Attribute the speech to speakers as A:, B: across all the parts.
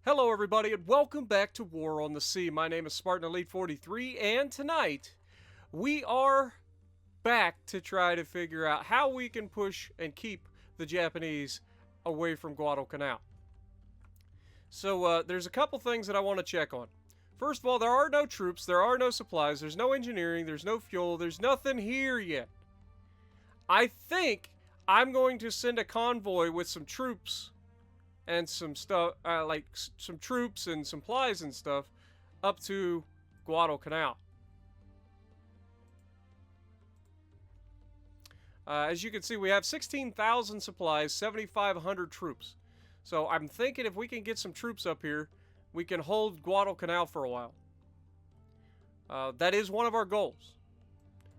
A: Hello everybody and welcome back to War on the Sea. My name is Spartan Elite 43 and tonight we are back to try to figure out how we can push and keep the Japanese away from Guadalcanal. So there's a couple things that I want to check on. First of all, there are no troops, there are no supplies, there's no engineering, there's no fuel, there's nothing here yet. I think I'm going to send a convoy with some troops and some stuff, like some troops and supplies and stuff, up to Guadalcanal. As you can see, we have 16,000 supplies, 7,500 troops. So I'm thinking if we can get some troops up here, we can hold Guadalcanal for a while. That is one of our goals.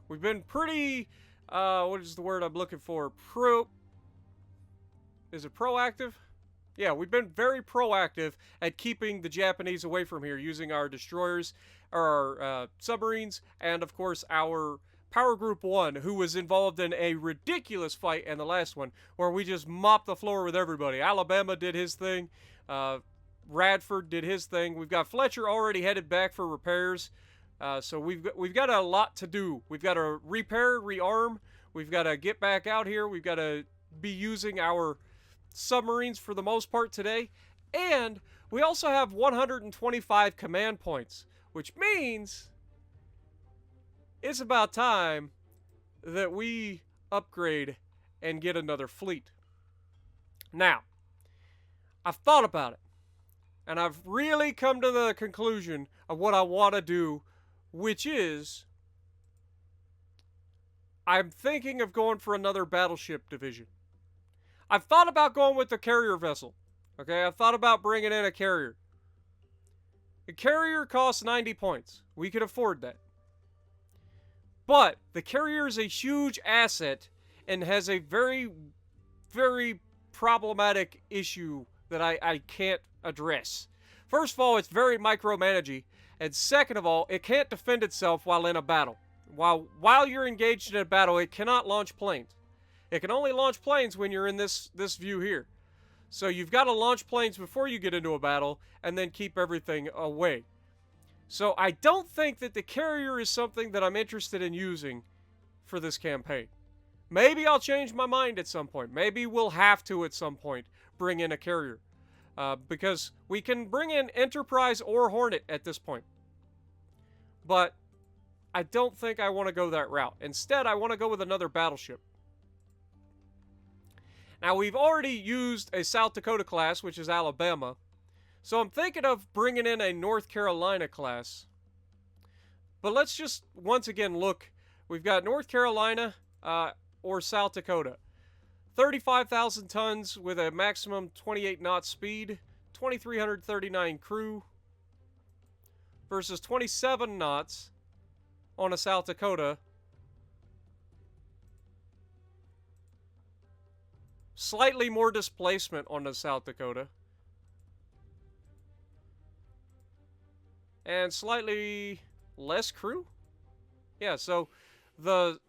A: We've been pretty, what is the word I'm looking for? Is it proactive? Yeah, we've been very proactive at keeping the Japanese away from here using our destroyers, our submarines, and of course our Power Group 1, who was involved in a ridiculous fight in the last one, where we just mopped the floor with everybody. Alabama did his thing. Radford did his thing. We've got Fletcher already headed back for repairs. So we've got a lot to do. We've got to repair, rearm. We've got to get back out here. We've got to be using our submarines for the most part today, and we also have 125 command points, which means it's about time that we upgrade and get another fleet. Now, I've thought about it, and I've really come to the conclusion of what I want to do, which is I'm thinking of going for another battleship division. I've thought about going with the carrier vessel. Okay, I've thought about bringing in a carrier. The carrier costs 90 points. We could afford that. But the carrier is a huge asset and has a very, very problematic issue that I can't address. First of all, it's very micromanaging. And second of all, it can't defend itself while in a battle. While you're engaged in a battle, it cannot launch planes. It can only launch planes when you're in this view here. So you've got to launch planes before you get into a battle and then keep everything away. So I don't think that the carrier is something that I'm interested in using for this campaign. Maybe I'll change my mind at some point. Maybe we'll have to at some point bring in a carrier. Because we can bring in Enterprise or Hornet at this point. But I don't think I want to go that route. Instead, I want to go with another battleship. Now, we've already used a South Dakota class, which is Alabama. So I'm thinking of bringing in a North Carolina class. But let's just once again look. We've got North Carolina or South Dakota. 35,000 tons with a maximum 28 knot speed. 2,339 crew. Versus 27 knots on a South Dakota. Slightly more displacement on the South Dakota. And slightly less crew? Yeah, so the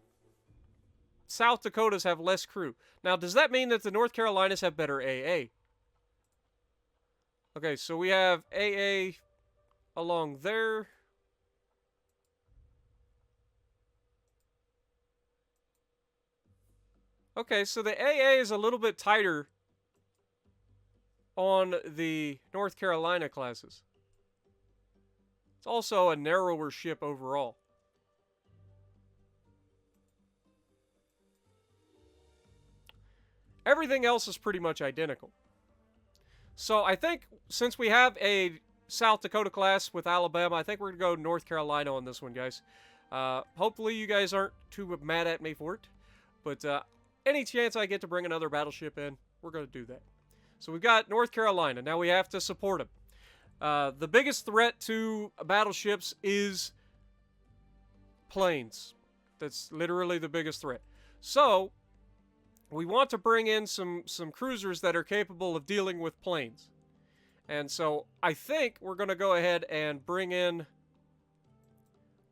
A: South Dakotas have less crew. Now, does that mean that the North Carolinas have better AA? Okay, so we have AA along there. Okay, so the AA is a little bit tighter on the North Carolina classes. It's also a narrower ship overall. Everything else is pretty much identical. So I think since we have a South Dakota class with Alabama, I think we're going to go North Carolina on this one, guys. Hopefully you guys aren't too mad at me for it. But any chance I get to bring another battleship in, we're going to do that. So we've got North Carolina. Now we have to support them. The biggest threat to battleships is planes. That's literally the biggest threat. So we want to bring in some cruisers that are capable of dealing with planes. And so I think we're going to go ahead and bring in...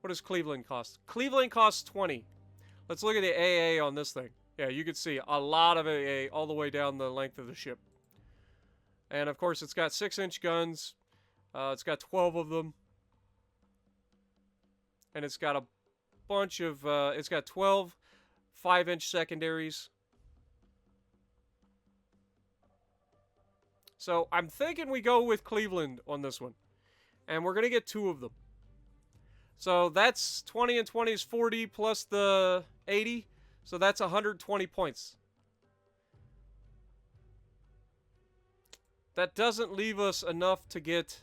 A: What does Cleveland cost? Cleveland costs 20. Let's look at the AA on this thing. Yeah, you can see a lot of AA all the way down the length of the ship. And, of course, it's got 6-inch guns. It's got 12 of them. And it's got a bunch of... it's got 12 5-inch secondaries. So, I'm thinking we go with Cleveland on this one. And we're going to get 2 of them. So, that's 20 and 20 is 40 plus the 80. So, that's 120 points. That doesn't leave us enough to get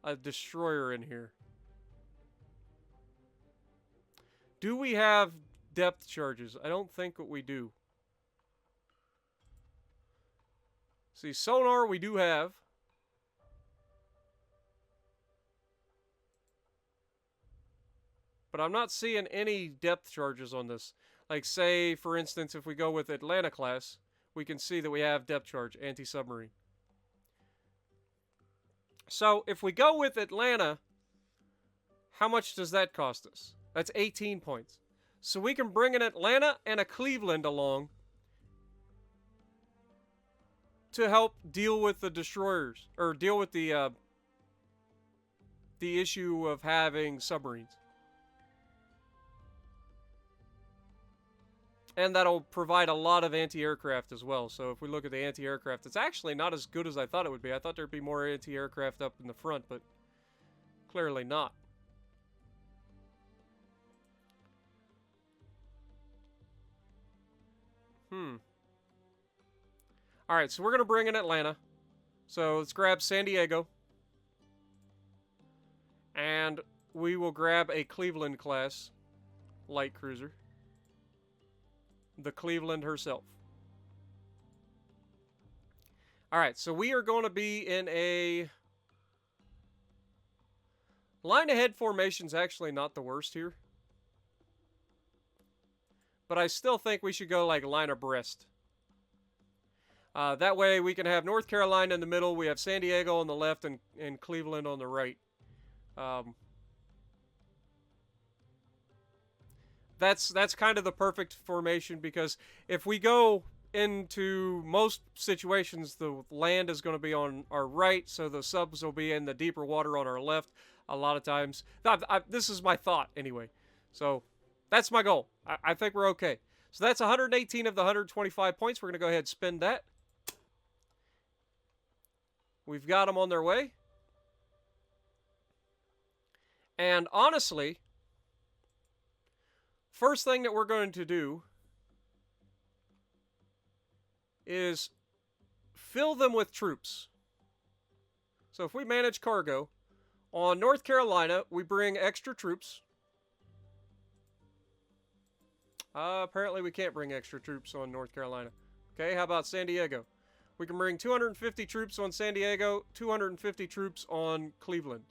A: a destroyer in here. Do we have depth charges? I don't think that we do. See, sonar we do have. But I'm not seeing any depth charges on this. Like, say, for instance, if we go with Atlanta class, we can see that we have depth charge, anti-submarine. So, if we go with Atlanta, how much does that cost us? That's 18 points. So we can bring an Atlanta and a Cleveland along to help deal with the destroyers, or deal with the issue of having submarines. And that'll provide a lot of anti-aircraft as well. So if we look at the anti-aircraft, it's actually not as good as I thought it would be. I thought there'd be more anti-aircraft up in the front, but clearly not. Alright, so we're going to bring in Atlanta. So let's grab San Diego. And we will grab a Cleveland class light cruiser. The Cleveland herself. Alright, so we are going to be in a... line ahead formation's actually not the worst here. But I still think we should go like line abreast. That way we can have North Carolina in the middle, we have San Diego on the left, and Cleveland on the right. That's kind of the perfect formation, because if we go into most situations, the land is going to be on our right, so the subs will be in the deeper water on our left a lot of times. This is my thought, anyway. So, that's my goal. I think we're okay. So that's 118 of the 125 points. We're going to go ahead and spend that. We've got them on their way. And honestly, first thing that we're going to do is fill them with troops. So if we manage cargo, on North Carolina, we bring extra troops. Apparently we can't bring extra troops on North Carolina. Okay, how about San Diego? We can bring 250 troops on San Diego, 250 troops on Cleveland.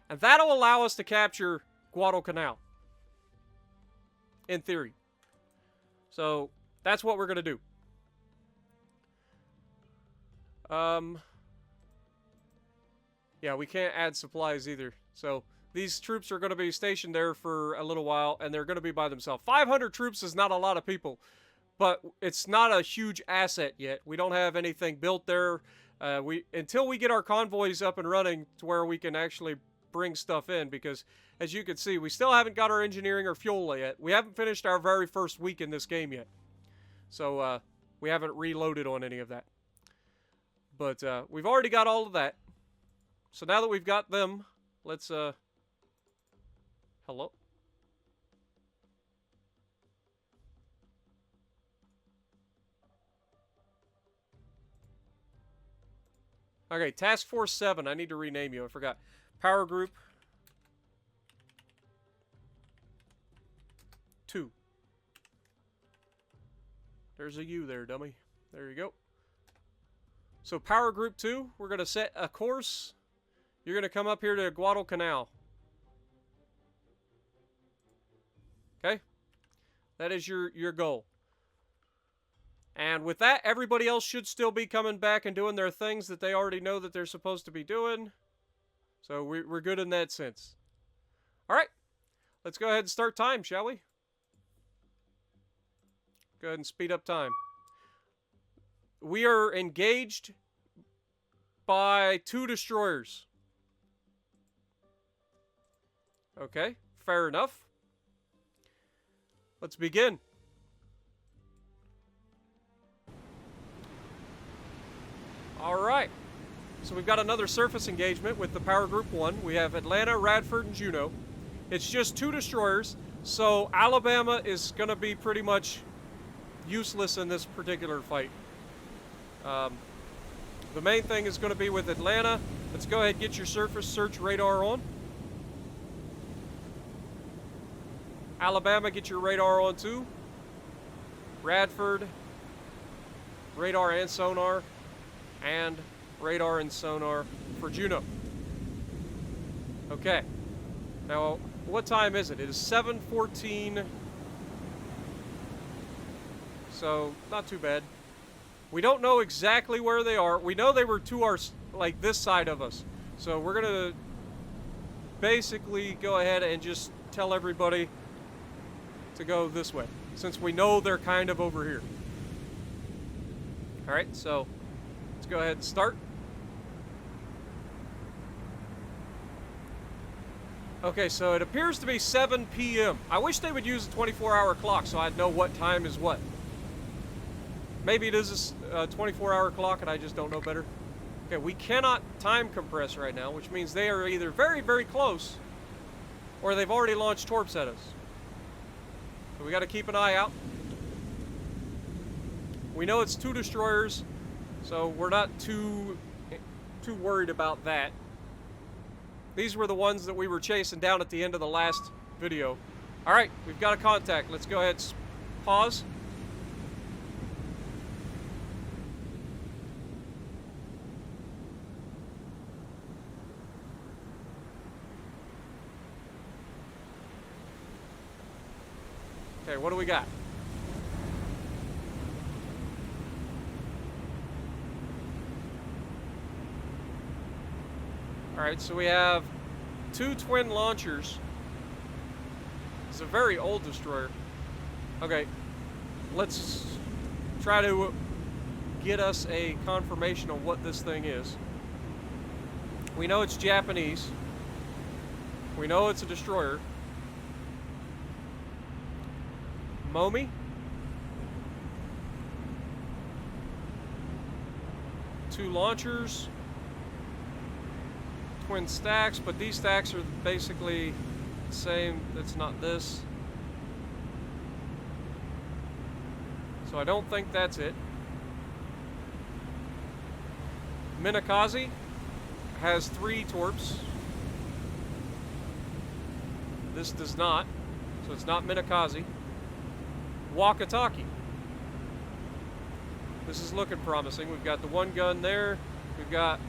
A: And that'll allow us to capture Guadalcanal. In theory. So, that's what we're going to do. Yeah, we can't add supplies either. So, these troops are going to be stationed there for a little while, and they're going to be by themselves. 500 troops is not a lot of people, but it's not a huge asset yet. We don't have anything built there. Until we get our convoys up and running to where we can actually bring stuff in, because as you can see, we still haven't got our engineering or fuel yet. We haven't finished our very first week in this game yet. So, we haven't reloaded on any of that. But, we've already got all of that. So now that we've got them, let's, hello? Okay, Task Force 7. I need to rename you. I forgot. Power Group 2. There's a U there, dummy. There you go. So Power Group 2, we're going to set a course. You're going to come up here to Guadalcanal. Okay? That is your goal. And with that, everybody else should still be coming back and doing their things that they already know that they're supposed to be doing. So we're good in that sense. Alright. Let's go ahead and start time, shall we? Go ahead and speed up time. We are engaged by 2 destroyers. Okay, fair enough. Let's begin. Alright. So we've got another surface engagement with the Power Group 1. We have Atlanta, Radford, and Juneau. It's just 2 destroyers, so Alabama is going to be pretty much useless in this particular fight. The main thing is going to be with Atlanta. Let's go ahead and get your surface search radar on. Alabama, get your radar on too. Radford, radar and sonar. And radar and sonar for Juneau. Okay. Now, what time is it? It is 7:14. So, not too bad. We don't know exactly where they are. We know they were to our, like, this side of us. So, we're going to basically go ahead and just tell everybody to go this way, since we know they're kind of over here. Alright, so let's go ahead and start. Okay, so it appears to be 7 p.m. I wish they would use a 24-hour clock so I'd know what time is what. Maybe it is a 24-hour clock and I just don't know better. Okay, we cannot time compress right now, which means they are either very, very close or they've already launched torps at us. So we got to keep an eye out. We know it's 2 destroyers, so we're not too worried about that. These were the ones that we were chasing down at the end of the last video. All right, we've got a contact. Let's go ahead and pause. Okay, what do we got? Alright, so we have 2 twin launchers. It's a very old destroyer. Okay, let's try to get us a confirmation on what this thing is. We know it's Japanese. We know it's a destroyer. Momi. 2 launchers. Twin stacks, but these stacks are basically the same. That's not this. So I don't think that's it. Minakaze has 3 torps. This does not, so it's not Minakaze. Wakataki. This is looking promising. We've got the 1 gun there. We've got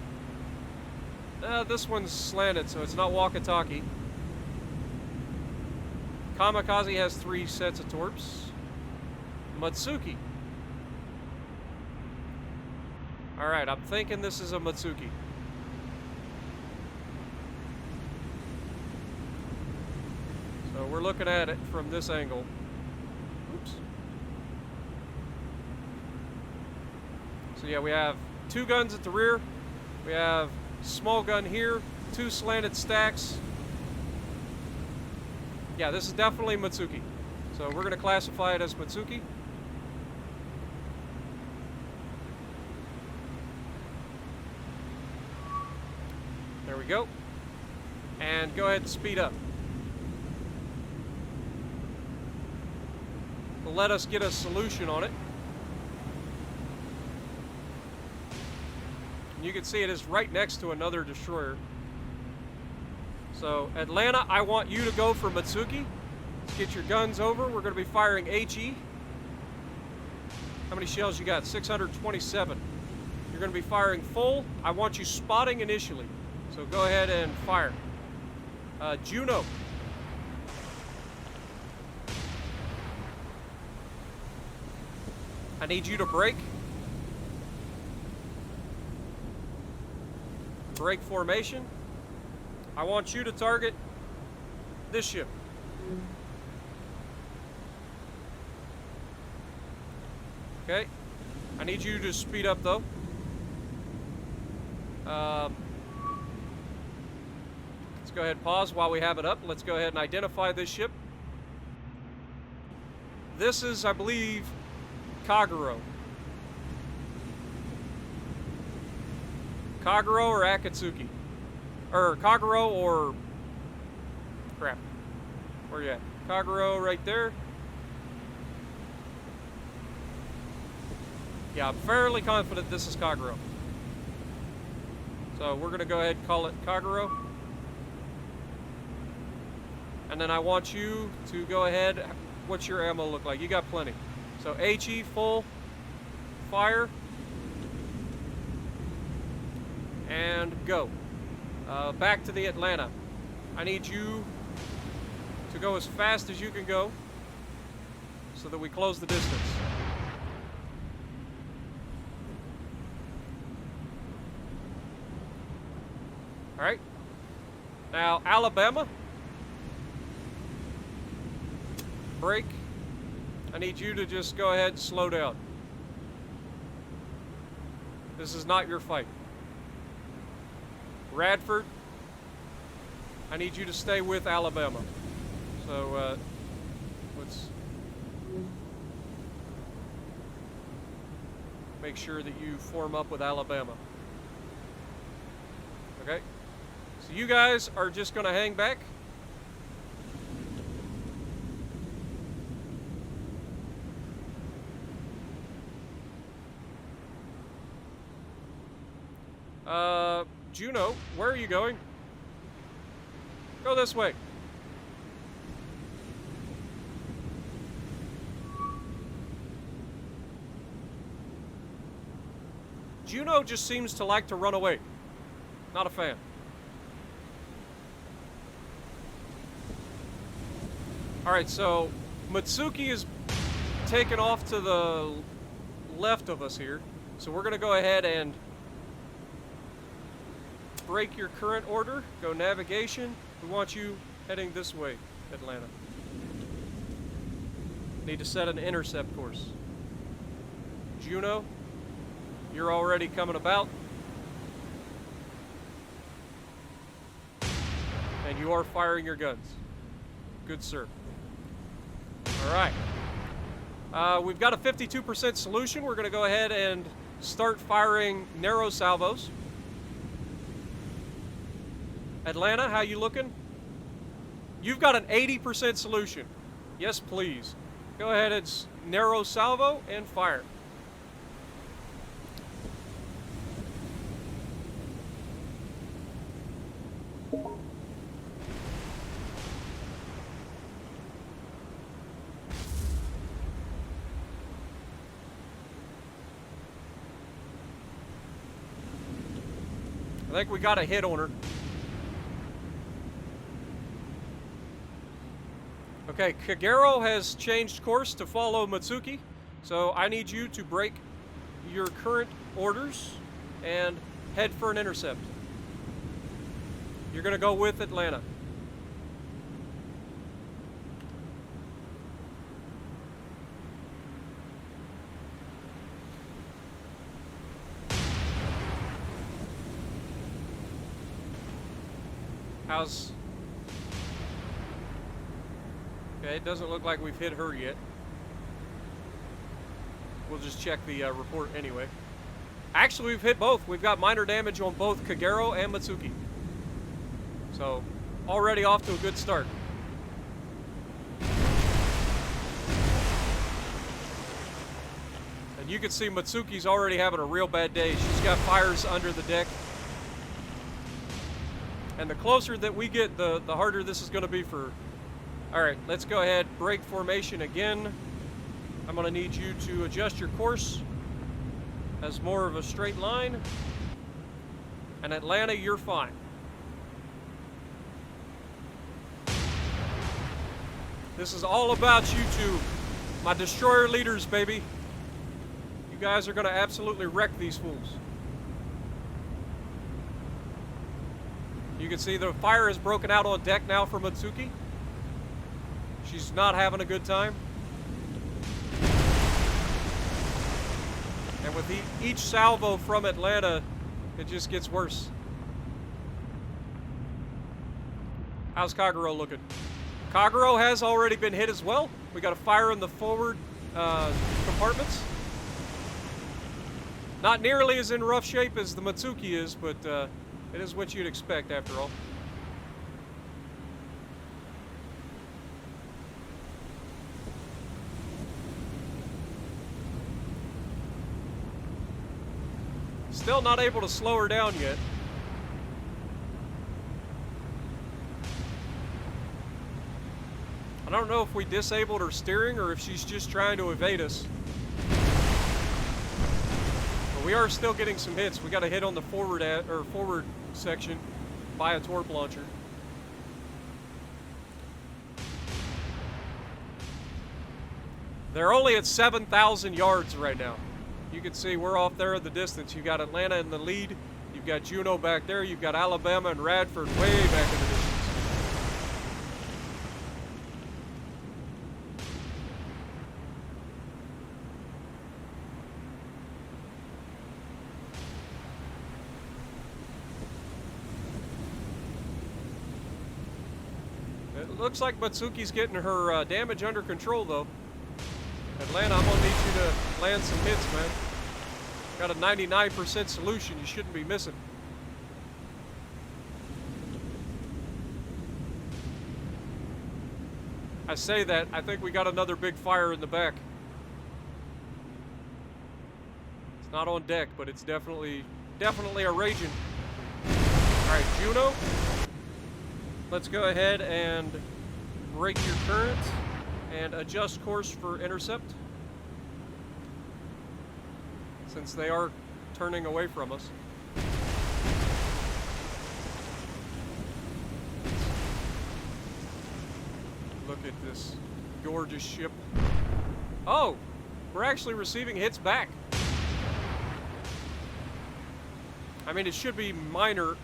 A: this one's slanted, so it's not Wakataki. Kamikaze has 3 sets of torps. Matsuki. Alright, I'm thinking this is a Matsuki. So we're looking at it from this angle. Oops. So yeah, we have 2 guns at the rear. We have small gun here, 2 slanted stacks. Yeah, this is definitely Matsuki. So we're going to classify it as Matsuki. There we go. And go ahead and speed up. Will let us get a solution on it. And you can see it is right next to another destroyer. So, Atlanta, I want you to go for Matsuki. Let's get your guns over. We're going to be firing HE. How many shells you got? 627. You're going to be firing full. I want you spotting initially. So go ahead and fire. Juneau. I need you to break. Break formation. I want you to target this ship. Okay. I need you to speed up, though. Let's go ahead and pause while we have it up. Let's go ahead and identify this ship. This is, I believe, Kagero. Kagero or Akatsuki. Or Kagero or... Crap. Where you at? Kagero right there. Yeah, I'm fairly confident this is Kagero. So we're going to go ahead and call it Kagero. And then I want you to go ahead. What's your ammo look like? You got plenty. So HE full, fire, and go. Back to the Atlanta. I need you to go as fast as you can go so that we close the distance. All right. Now, Alabama. Brake. I need you to just go ahead and slow down. This is not your fight. Radford. I need you to stay with Alabama. So, let's make sure that you form up with Alabama. Okay? So you guys are just going to hang back. Juneau, where are you going? Go this way. Juneau just seems to like to run away. Not a fan. Alright, so Matsuki is taken off to the left of us here. So we're going to go ahead and break your current order. Go navigation. We want you heading this way, Atlanta. Need to set an intercept course. Juneau, you're already coming about. And you are firing your guns. Good, sir. All right. We've got a 52% solution. We're going to go ahead and start firing narrow salvos. Atlanta, how you looking? You've got an 80% solution. Yes, please. Go ahead and narrow salvo and fire. I think we got a hit on her. Okay, Kagero has changed course to follow Matsuki, so I need you to break your current orders and head for an intercept. You're going to go with Atlanta. How's... Okay, it doesn't look like we've hit her yet. We'll just check the report anyway. Actually, we've hit both. We've got minor damage on both Kagero and Matsuki. So, already off to a good start. And you can see Matsuki's already having a real bad day. She's got fires under the deck. And the closer that we get, the harder this is going to be for... Alright, let's go ahead, break formation again. I'm going to need you to adjust your course as more of a straight line. And Atlanta, you're fine. This is all about you two, my destroyer leaders, baby. You guys are going to absolutely wreck these fools. You can see the fire has broken out on deck now for Matsuki. She's not having a good time. And with each salvo from Atlanta, it just gets worse. How's Kagero looking? Kagero has already been hit as well. We got a fire in the forward compartments. Not nearly as in rough shape as the Matsuki is, but it is what you'd expect after all. Still not able to slow her down yet. I don't know if we disabled her steering or if she's just trying to evade us. But we are still getting some hits. We got a hit on the forward section by a torp launcher. They're only at 7,000 yards right now. You can see we're off there in the distance. You got Atlanta in the lead. You've got Juneau back there. You've got Alabama and Radford way back in the distance. It looks like Matsuki's getting her damage under control, though. Atlanta, I'm gonna need you to land some hits, man. Got a 99% solution you shouldn't be missing. I say that, I think we got another big fire in the back. It's not on deck, but it's definitely a raging. Alright, Juneau. Let's go ahead and break your current and adjust course for intercept, since they are turning away from us. Look at this gorgeous ship. Oh, we're actually receiving hits back. I mean, it should be minor,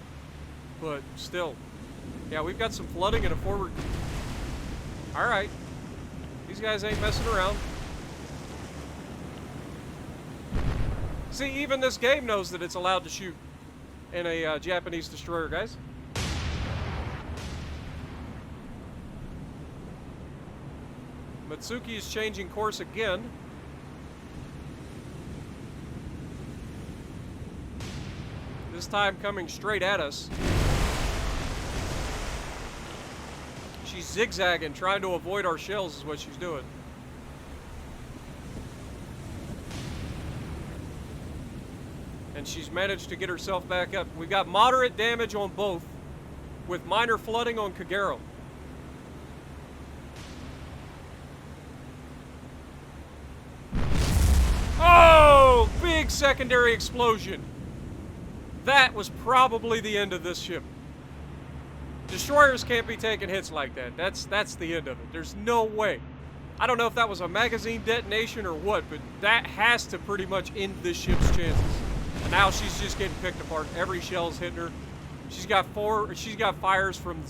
A: but still. Yeah, we've got some flooding and a forward. All right. These guys ain't messing around. See, even this game knows that it's allowed to shoot in a Japanese destroyer, guys. Matsuki is changing course again. This time coming straight at us. She's zigzagging, trying to avoid our shells is what she's doing. And she's managed to get herself back up. We've got moderate damage on both, with minor flooding on Kagero. Oh! Big secondary explosion. That was probably the end of this ship. Destroyers can't be taking hits like that. That's the end of it. There's no way. I don't know if that was a magazine detonation or what, but that has to pretty much end this ship's chances. And now she's just getting picked apart. Every shell's hitting her. She's got fires from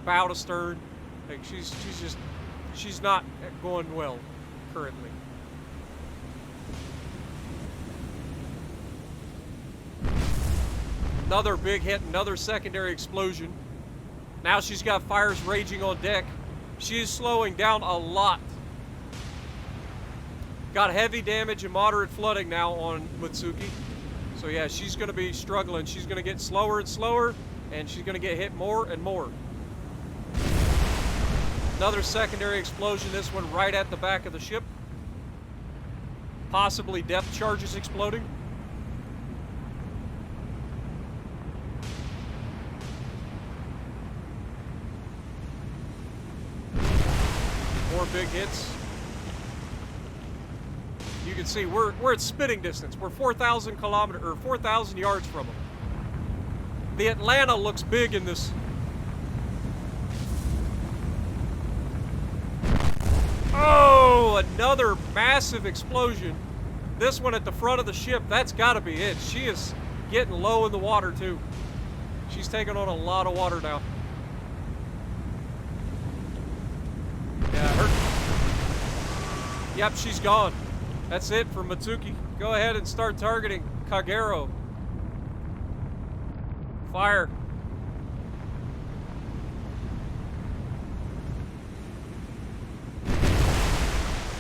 A: bow to stern. Like she's not going well currently. Another big hit, another secondary explosion. Now she's got fires raging on deck. She is slowing down a lot. Got heavy damage and moderate flooding now on Matsuki. So yeah, she's going to be struggling. She's going to get slower and slower, and she's going to get hit more and more. Another secondary explosion, this one right at the back of the ship. Possibly depth charges exploding. More big hits. You can see we're at spitting distance. We're 4,000 yards from them. The Atlanta looks big in this. Oh, another massive explosion. This one at the front of the ship, that's got to be it. She is getting low in the water too. She's taking on a lot of water now. Yeah, Yep, she's gone. That's it for Matsuki. Go ahead and start targeting Kagero. Fire.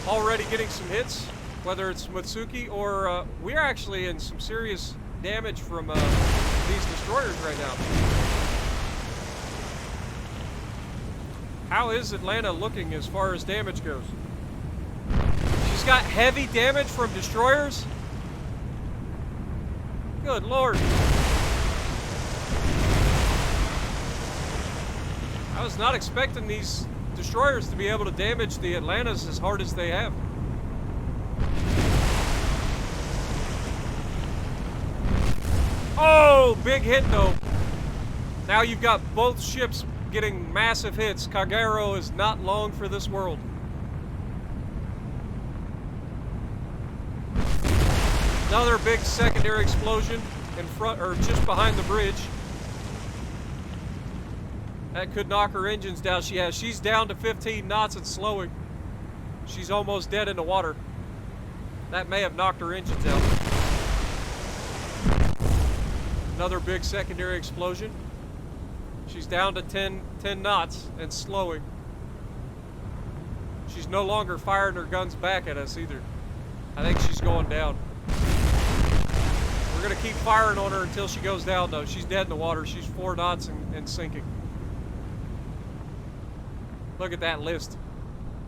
A: Already getting some hits, whether it's Matsuki or we're actually in some serious damage from these destroyers right now. How is Atlanta looking as far as damage goes? She's got heavy damage from destroyers? Good Lord. I was not expecting these destroyers to be able to damage the Atlantas as hard as they have. Oh, big hit though. Now you've got both ships getting massive hits. Kagero is not long for this world. Another big secondary explosion in front, or just behind the bridge. That could knock her engines down. She's down to 15 knots and slowing. She's almost dead in the water. That may have knocked her engines out. Another big secondary explosion. She's down to 10 knots and slowing. She's no longer firing her guns back at us either. I think she's going down. We're gonna keep firing on her until she goes down though. She's dead in the water. She's 4 knots and sinking. Look at that list.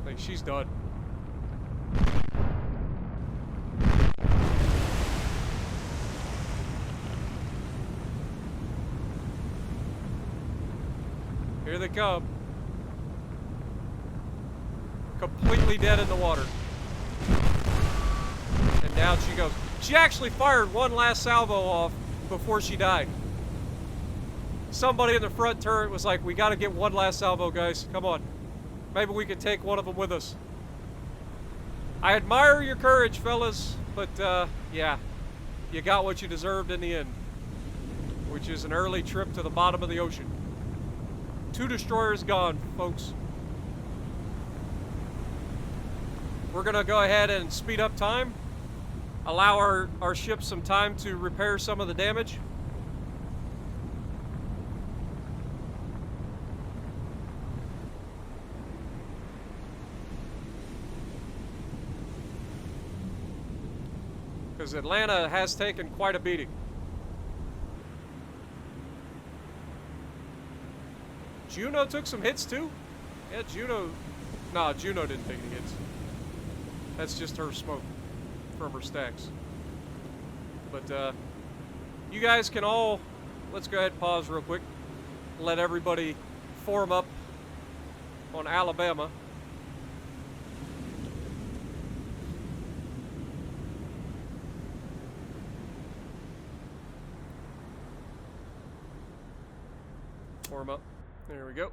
A: I think she's done. Here they come. Completely dead in the water. And down she goes. She actually fired one last salvo off before she died. Somebody in the front turret was like, we gotta get one last salvo, guys. Come on. Maybe we can take one of them with us. I admire your courage, fellas, but yeah, you got what you deserved in the end, which is an early trip to the bottom of the ocean. 2 destroyers gone, folks. We're gonna go ahead and speed up time, allow our ship some time to repair some of the damage. Because Atlanta has taken quite a beating. Juneau took some hits too? Yeah, Juneau... Nah, Juneau didn't take any hits. That's just her smoke from her stacks. But, you guys can all... Let's go ahead and pause real quick. Let everybody form up on Alabama. Form up. There we go.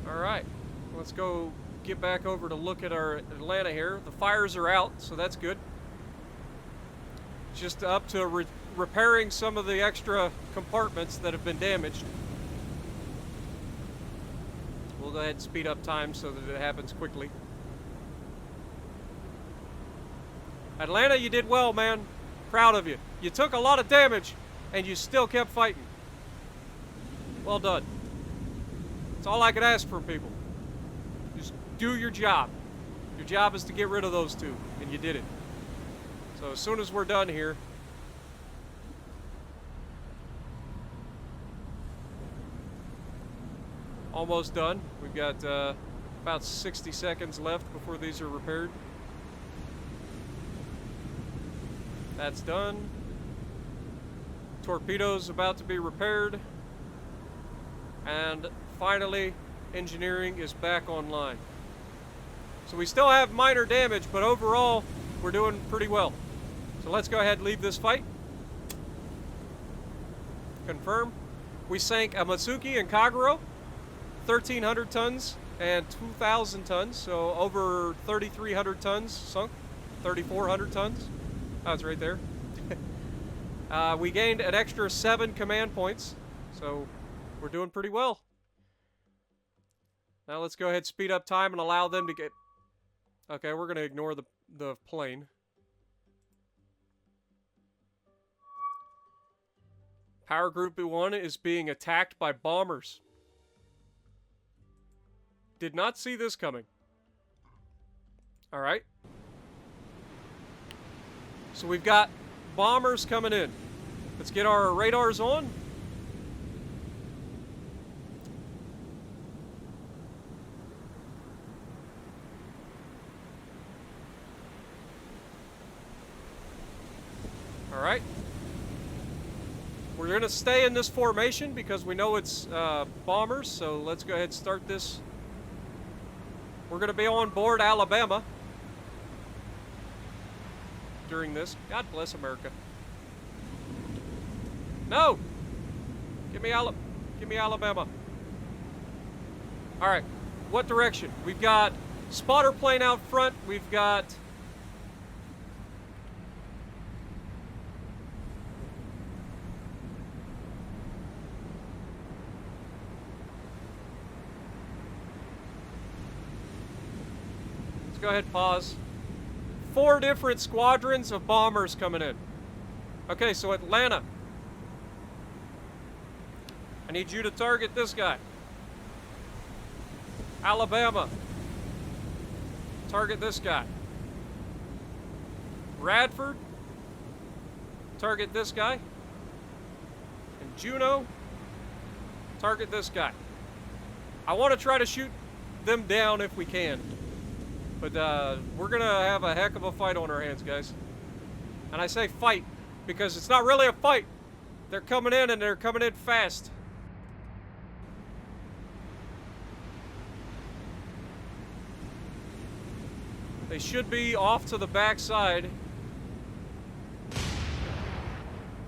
A: Alright, let's go get back over to look at our Atlanta here. The fires are out, so that's good. Just up to repairing some of the extra compartments that have been damaged. We'll go ahead and speed up time so that it happens quickly. Atlanta, you did well, man. Proud of you. You took a lot of damage, and you still kept fighting. Well done. That's all I could ask from people. Just do your job. Your job is to get rid of those 2, and you did it. So as soon as we're done here... Almost done. We've got about 60 seconds left before these are repaired. That's done. Torpedoes about to be repaired. And finally, engineering is back online. So we still have minor damage, but overall, we're doing pretty well. So let's go ahead and leave this fight. Confirm. We sank a Matsuki and Kagero, 1,300 tons and 2,000 tons, so over 3,300 tons sunk, 3,400 tons. Oh, it's right there. We gained an extra 7 command points, so we're doing pretty well. Now let's go ahead, speed up time, and allow them to get... Okay, we're going to ignore the plane. Power Group 1 is being attacked by bombers. Did not see this coming. Alright. So we've got bombers coming in. Let's get our radars on. Alright. We're going to stay in this formation because we know it's bombers, so let's go ahead and start this. We're going to be on board Alabama during this. God bless America. No! Give me Alabama. Alright, what direction? We've got spotter plane out front. We've got... Go ahead, pause. 4 different squadrons of bombers coming in. Okay, so Atlanta. I need you to target this guy. Alabama. Target this guy. Radford. Target this guy. And Juneau. Target this guy. I want to try to shoot them down if we can. But we're going to have a heck of a fight on our hands, guys. And I say fight because it's not really a fight. They're coming in, and they're coming in fast. They should be off to the backside.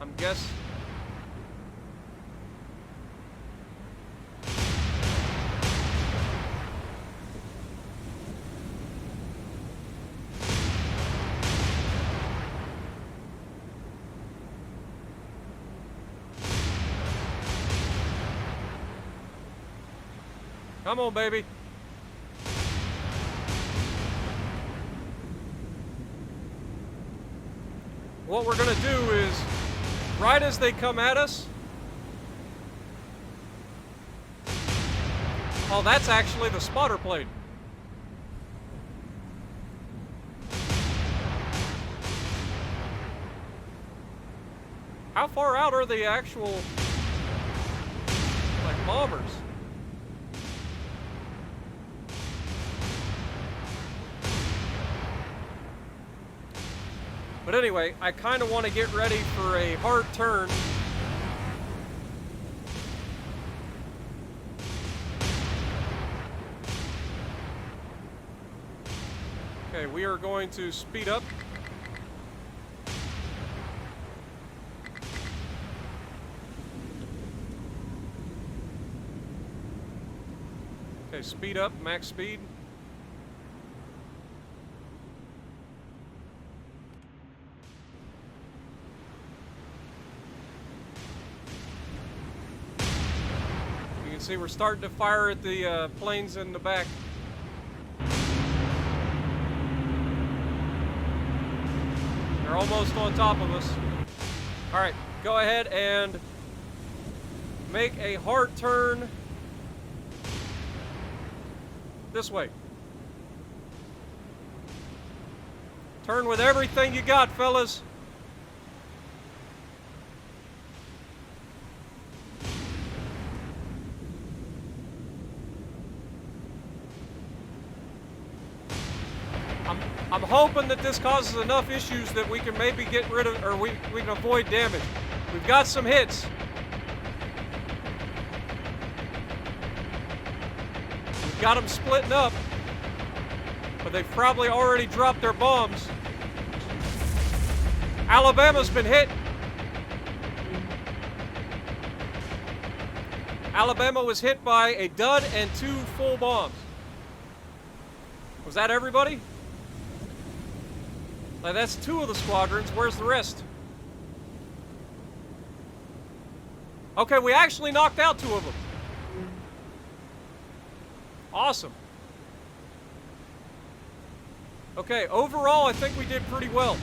A: I'm guessing. Come on, baby. What we're going to do is, right as they come at us... Oh, that's actually the spotter plane. How far out are the actual, like, bombers? But anyway, I kind of want to get ready for a hard turn. Okay, we are going to speed up. Okay, speed up, max speed. See, we're starting to fire at the planes in the back. They're almost on top of us. All right, go ahead and make a hard turn this way. Turn with everything you got, fellas. I'm hoping that this causes enough issues that we can maybe get rid of, or we can avoid damage. We've got some hits. We've got them splitting up, but they've probably already dropped their bombs. Alabama's been hit. Alabama was hit by a dud and 2 full bombs. Was that everybody? Like, that's 2 of the squadrons. Where's the rest? Okay, we actually knocked out 2 of them. Awesome. Okay, overall, I think we did pretty well.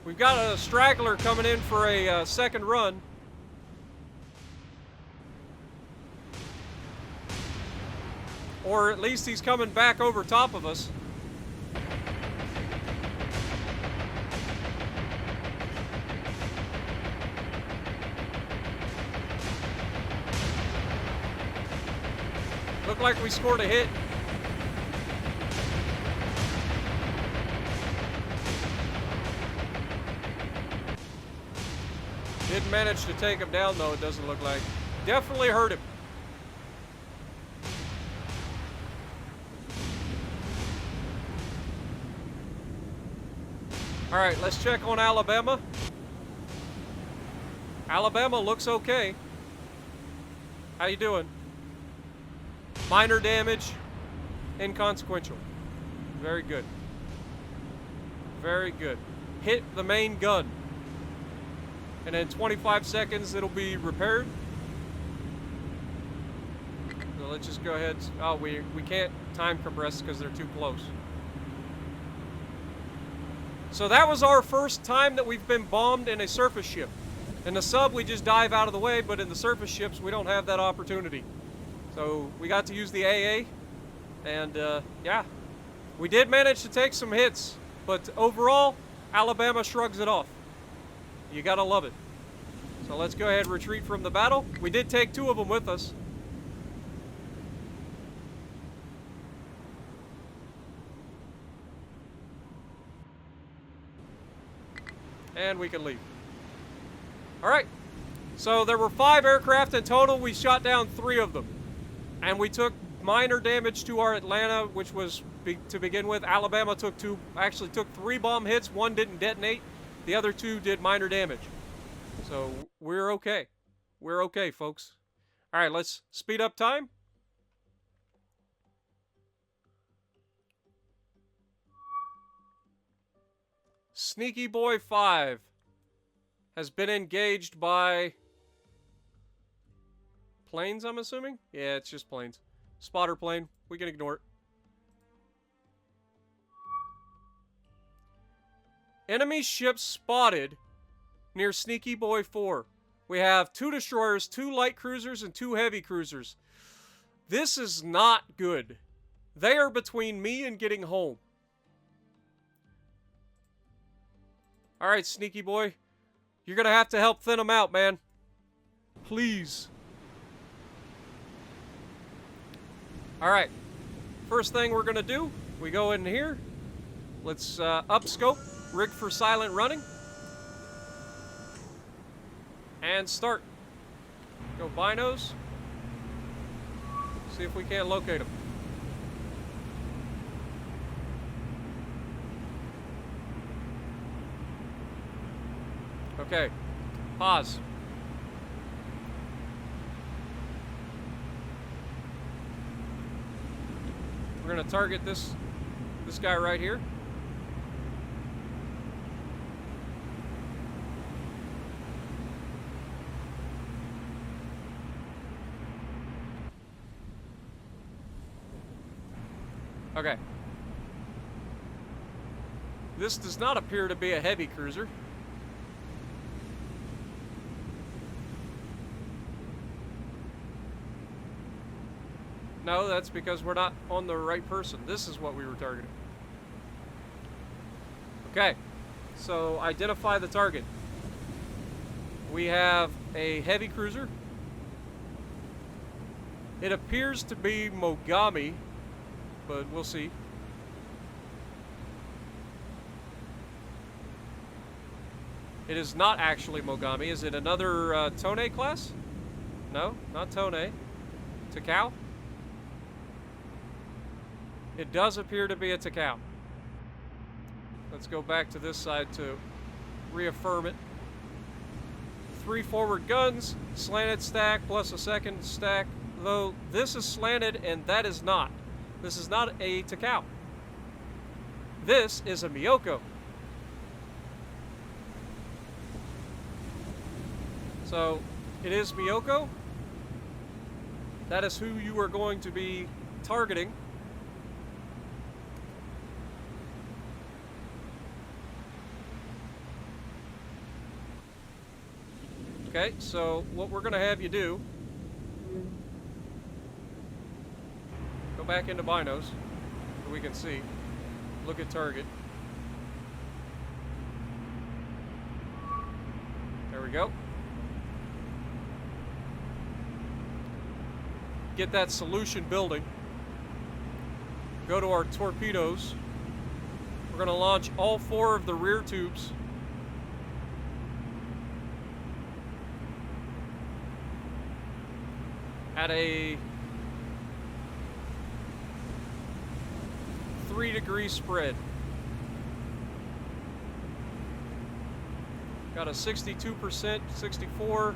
A: We've got a straggler coming in for a second run. Or at least he's coming back over top of us. Looked like we scored a hit. Didn't manage to take him down though, it doesn't look like. Definitely hurt him. Alright, let's check on Alabama. Alabama looks okay. How you doing? Minor damage, inconsequential. Very good. Very good. Hit the main gun. And in 25 seconds, it'll be repaired. So let's just go ahead. Oh, we can't time compress because they're too close. So that was our first time that we've been bombed in a surface ship. In the sub, we just dive out of the way, but in the surface ships, we don't have that opportunity. So we got to use the AA, and yeah, we did manage to take some hits, but overall, Alabama shrugs it off. You gotta love it. So let's go ahead and retreat from the battle. We did take 2 of them with us. And we can leave. All right, so there were 5 aircraft in total. We shot down 3 of them. And we took minor damage to our Atlanta, which was to begin with. Alabama took 3 bomb hits. 1 didn't detonate. The other 2 did minor damage. So we're okay. We're okay, folks. All right, let's speed up time. Sneaky Boy 5 has been engaged by planes, I'm assuming? Yeah, it's just planes. Spotter plane. We can ignore it. Enemy ships spotted near Sneaky Boy 4. We have 2 destroyers, 2 light cruisers, and 2 heavy cruisers. This is not good. They are between me and getting home. Alright, Sneaky Boy. You're gonna have to help thin them out, man. Please. Alright. First thing we're gonna do, we go in here. Let's up scope, rig for silent running. And start. Go binos. See if we can't locate them. Okay. Pause. We're gonna target this guy right here. Okay. This does not appear to be a heavy cruiser. No, that's because we're not on the right person. This is what we were targeting. Okay, so identify the target. We have a heavy cruiser. It appears to be Mogami, but we'll see. It is not actually Mogami. Is it another Tone class? No, not Tone. Takao? It does appear to be a Takao. Let's go back to this side to reaffirm it. 3 forward guns, slanted stack plus a second stack, though this is slanted and that is not. This is not a Takao. This is a Miyoko. So, it is Miyoko. that is who you are going to be targeting. Okay, so what we're going to have you do, go back into binos so we can see. Look at target. There we go. Get that solution building. Go to our torpedoes. We're going to launch all 4 of the rear tubes. At a 3-degree spread. Got a 62%, 64.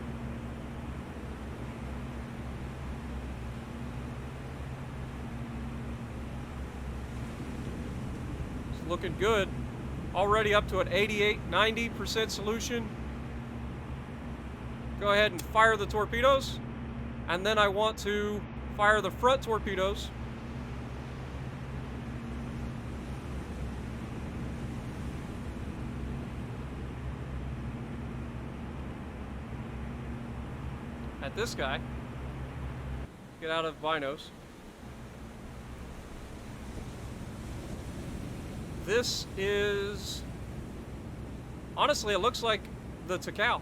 A: It's looking good. Already up to an 88, 90% solution. Go ahead and fire the torpedoes. And then I want to fire the front torpedoes. At this guy. Get out of binos. This is... honestly, it looks like the Takao.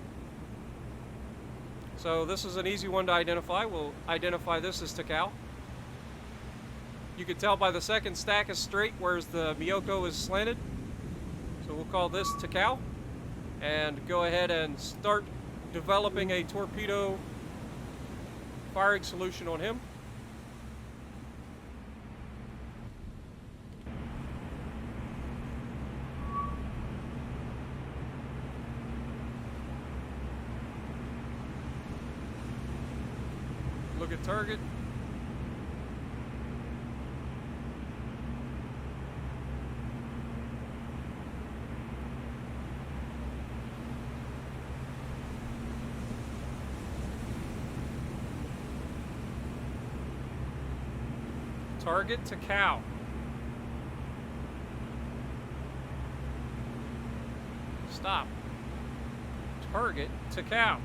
A: So this is an easy one to identify. We'll identify this as Takao. You can tell by the second stack is straight, whereas the Miyoko is slanted. So we'll call this Takao. And go ahead and start developing a torpedo firing solution on him. Look at target. Target to cow. Stop. Target to cow.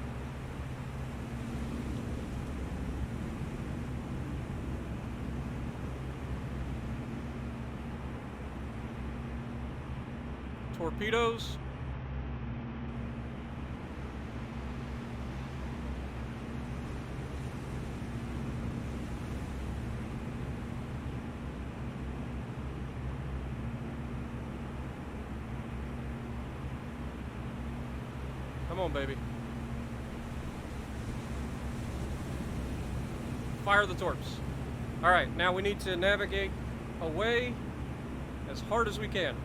A: Torpedoes. Come on, baby. Fire the torps. All right, now we need to navigate away as hard as we can.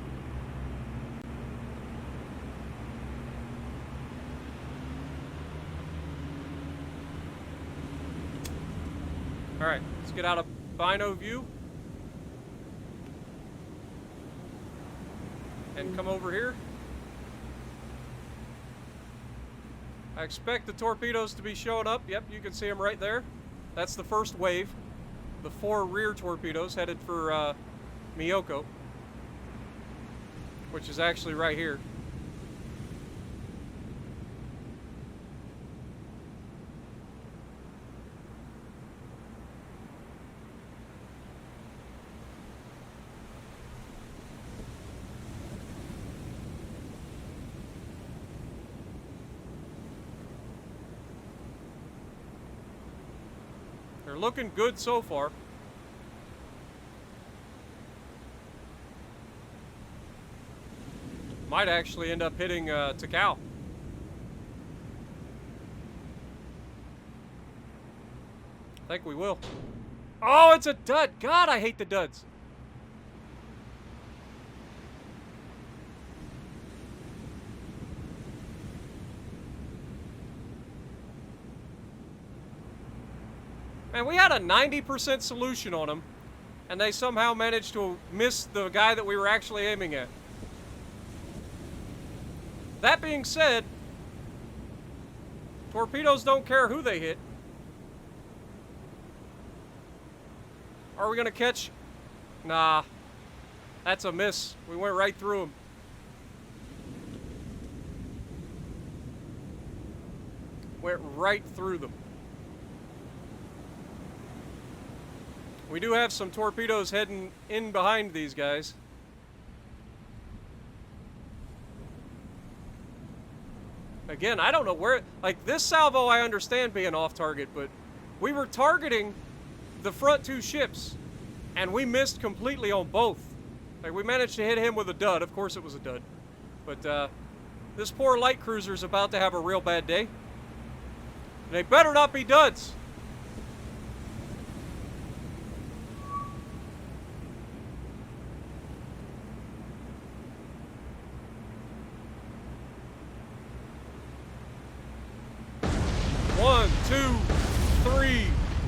A: All right, let's get out of bino view and come over here. I expect the torpedoes to be showing up. Yep, you can see them right there. That's the first wave. The 4 rear torpedoes headed for Miyoko, which is actually right here. They're looking good so far. Might actually end up hitting Takao. I think we will. Oh, it's a dud. God, I hate the duds. Man, we had a 90% solution on them, and they somehow managed to miss the guy that we were actually aiming at. That being said, torpedoes don't care who they hit. Are we gonna catch? Nah. That's a miss. We went right through him. Went right through them. We do have some torpedoes heading in behind these guys. Again, I don't know where... Like, this salvo, I understand being off target, but we were targeting the front two ships, and we missed completely on both. Like, we managed to hit him with a dud. Of course it was a dud. But, this poor light cruiser's about to have a real bad day. They better not be duds. One, two, three.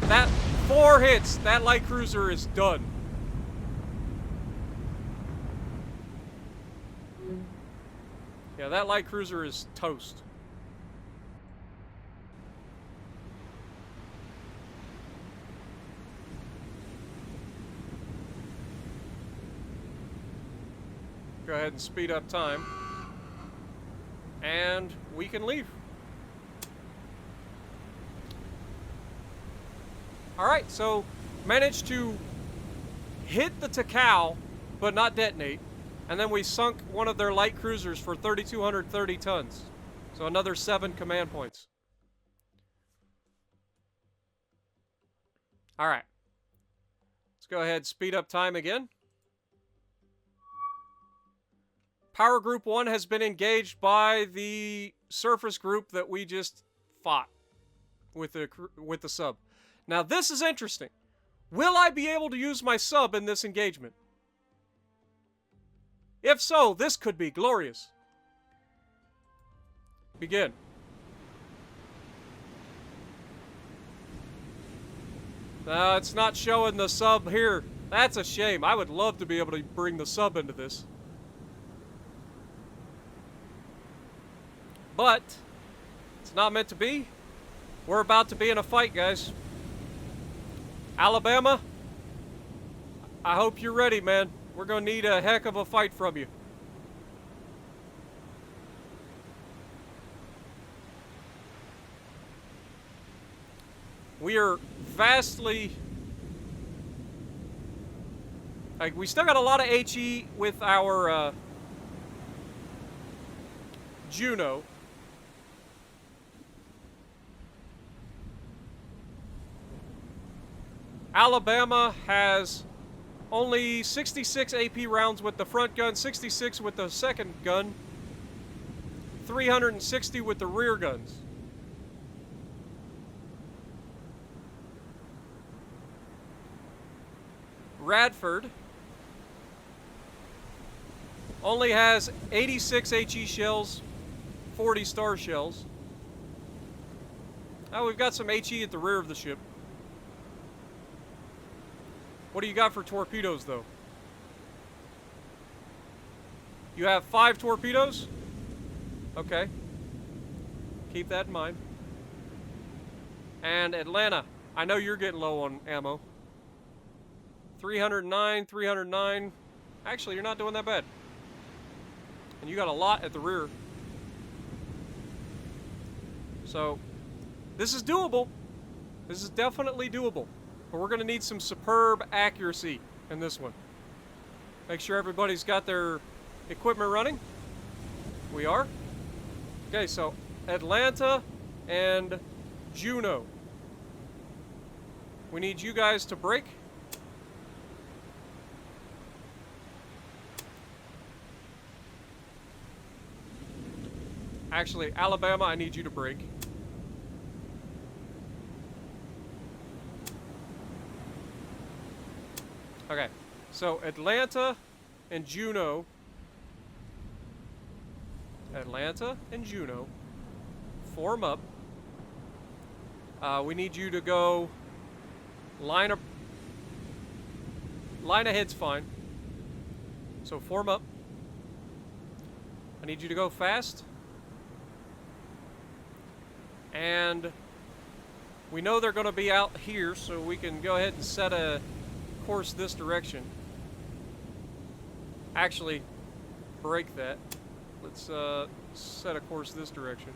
A: That 4 hits. That light cruiser is done. Yeah, that light cruiser is toast. Go ahead and speed up time. And we can leave. Alright, so managed to hit the Takao, but not detonate. And then we sunk one of their light cruisers for 3,230 tons. So another 7 command points. Alright. Let's go ahead and speed up time again. Power Group 1 has been engaged by the surface group that we just fought with the sub. Now this is interesting. Will I be able to use my sub in this engagement? If so, this could be glorious. Begin. It's not showing the sub here. That's a shame. I would love to be able to bring the sub into this. But it's not meant to be. We're about to be in a fight, guys. Alabama, I hope you're ready, man. We're going to need a heck of a fight from you. We are vastly... Like, we still got a lot of HE with our Juneau. Alabama has only 66 AP rounds with the front gun, 66 with the second gun, 360 with the rear guns. Radford only has 86 HE shells, 40 star shells. Oh, we've got some HE at the rear of the ship. What do you got for torpedoes, though? You have 5 torpedoes? Okay. Keep that in mind. And Atlanta, I know you're getting low on ammo. 309, 309. Actually, you're not doing that bad. And you got a lot at the rear. So, this is doable. This is definitely doable. But we're going to need some superb accuracy in this one. Make sure everybody's got their equipment running. We are. Okay, so Atlanta and Juneau. We need you guys to brake. Actually, Alabama, I need you to brake. Okay, so Atlanta and Juneau. Atlanta and Juneau. Form up. We need you to go line ahead's fine. So form up. I need you to go fast. And we know they're going to be out here, so we can go ahead and set a course this direction. Actually, break that. Let's set a course this direction.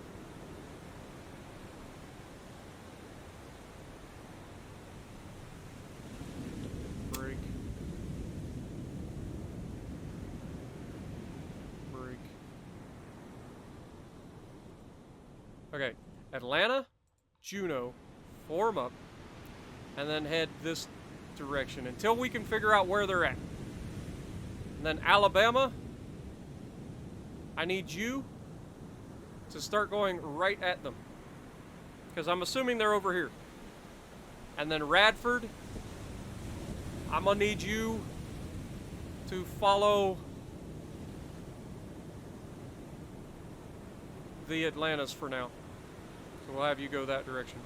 A: Break. Break. Okay, Atlanta, Juneau, form up, and then head this direction until we can figure out where they're at. And then Alabama, I need you to start going right at them, because I'm assuming they're over here. And then Radford, I'm gonna need you to follow the Atlantas for now. So we'll have you go that direction.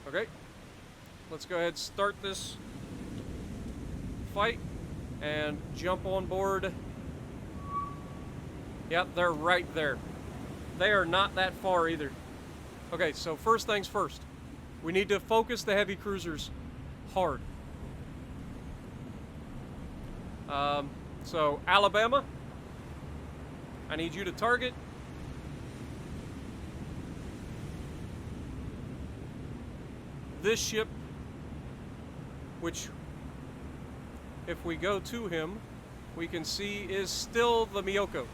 A: Okay, let's go ahead and start this fight and jump on board. Yep, they're right there. They are not that far either. Okay, so first things first. We need to focus the heavy cruisers hard. So Alabama, I need you to target this ship, which, if we go to him, we can see is still the Miyoko.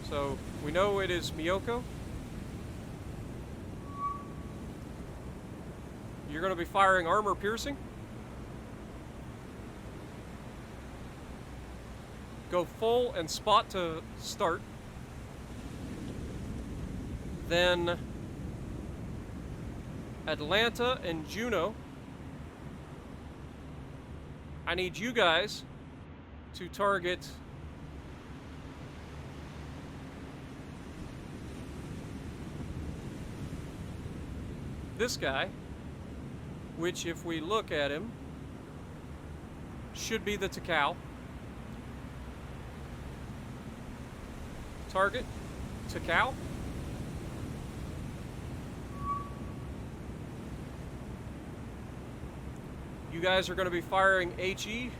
A: So we know it is Miyoko. You're going to be firing armor piercing. Go full and spot to start. Then Atlanta and Juneau, I need you guys to target this guy, which, if we look at him, should be the Takao. Target Takao. You guys are going to be firing HE.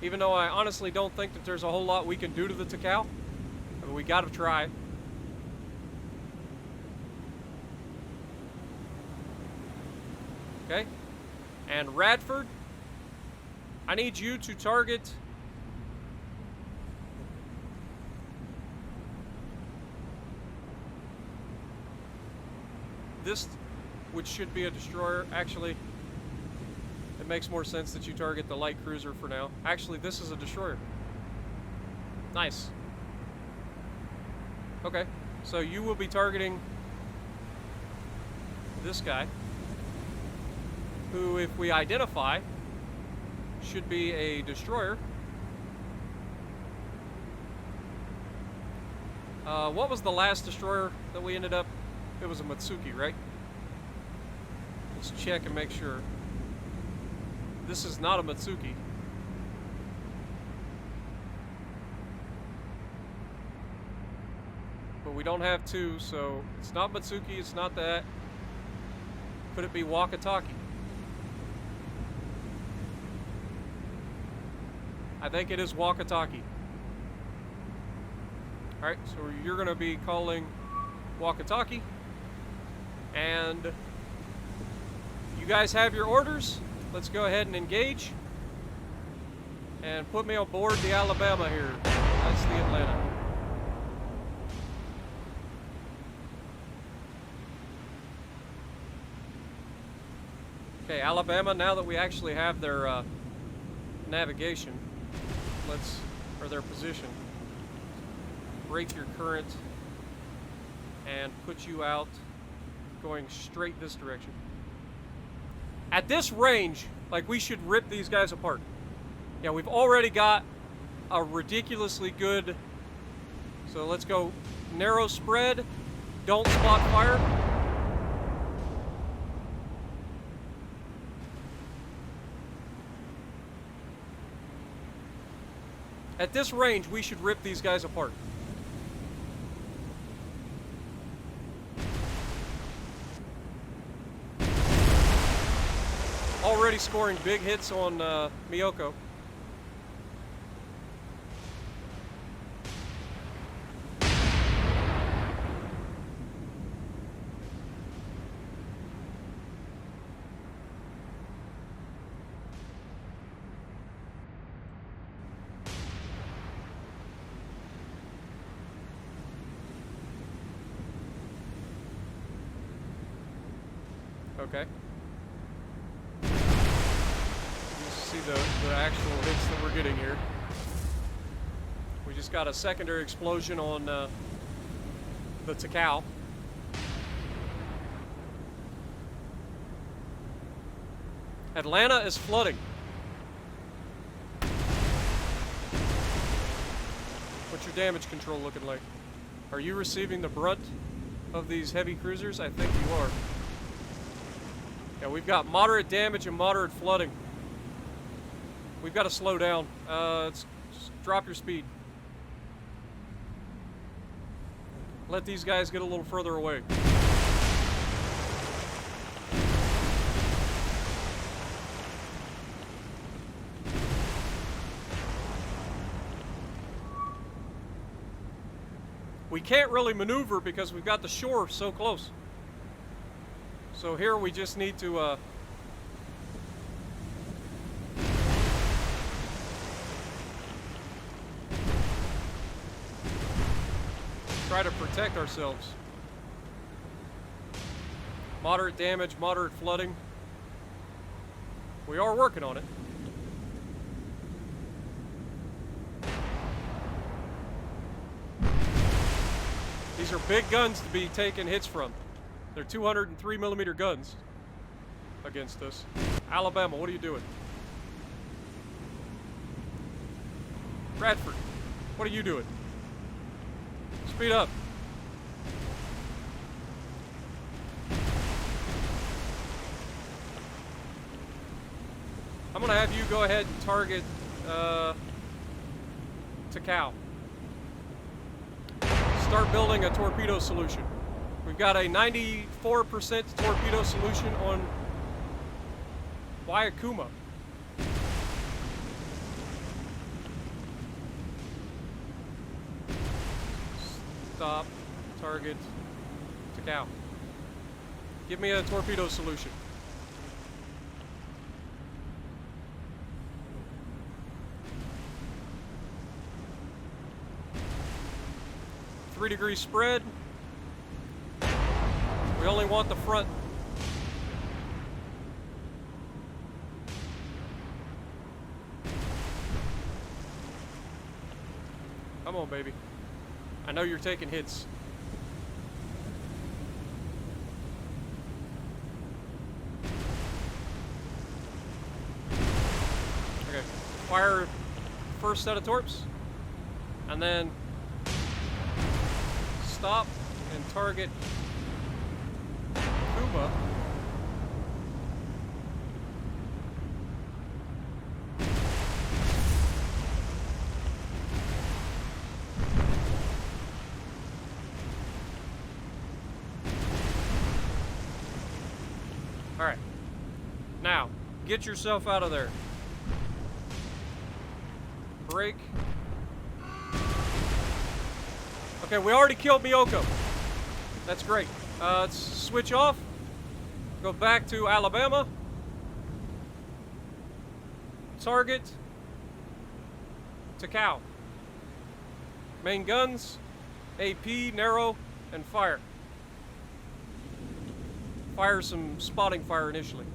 A: Even though I honestly don't think that there's a whole lot we can do to the Takao. I mean, we got to try. Okay. And Radford, I need you to target this, which should be a destroyer. Actually, it makes more sense that you target the light cruiser for now. Actually, this is a destroyer. Nice. Okay, so you will be targeting this guy, who, if we identify, should be a destroyer. What was the last destroyer that we ended up? It was a Matsuki, right? Let's check and make sure. This is not a Matsuki. But we don't have two, so it's not Matsuki, it's not that. Could it be Wakataki? I think it is Wakataki. Alright, so you're going to be calling Wakataki. And you guys have your orders. Let's go ahead and engage. And put me on board the Alabama here. That's the Atlanta. Okay, Alabama, now that we actually have their navigation, or their position, break your current and put you out going straight this direction. At this range, like, we should rip these guys apart. Yeah, we've already got a ridiculously good, so let's go narrow spread, don't spot fire. At this range, we should rip these guys apart. Already scoring big hits on Miyoko. Okay. You see the actual hits that we're getting here. We just got a secondary explosion on the Takao. Atlanta is flooding. What's your damage control looking like? Are you receiving the brunt of these heavy cruisers? I think you are. Yeah, we've got moderate damage and moderate flooding. We've got to slow down. Just drop your speed. Let these guys get a little further away. We can't really maneuver because we've got the shore so close. So here we just need to try to protect ourselves. Moderate damage, moderate flooding. We are working on it. These are big guns to be taking hits from. They're 203mm guns against us. Alabama, what are you doing? Radford, what are you doing? Speed up. I'm gonna have you go ahead and target Takao. Start building a torpedo solution. We've got a 94% torpedo solution on Guadalcanal. Stop, target, Takao. Give me a torpedo solution. Three-degree spread. We only want the front. Come on, baby. I know you're taking hits. Okay, fire first set of torps, and then stop and target Cuba. All right, now get yourself out of there. Break. Okay, we already killed Miyoko. That's great. Let's switch off. Go back to Alabama. Target. Takao. Main guns. AP, narrow, and fire. Fire some spotting fire initially.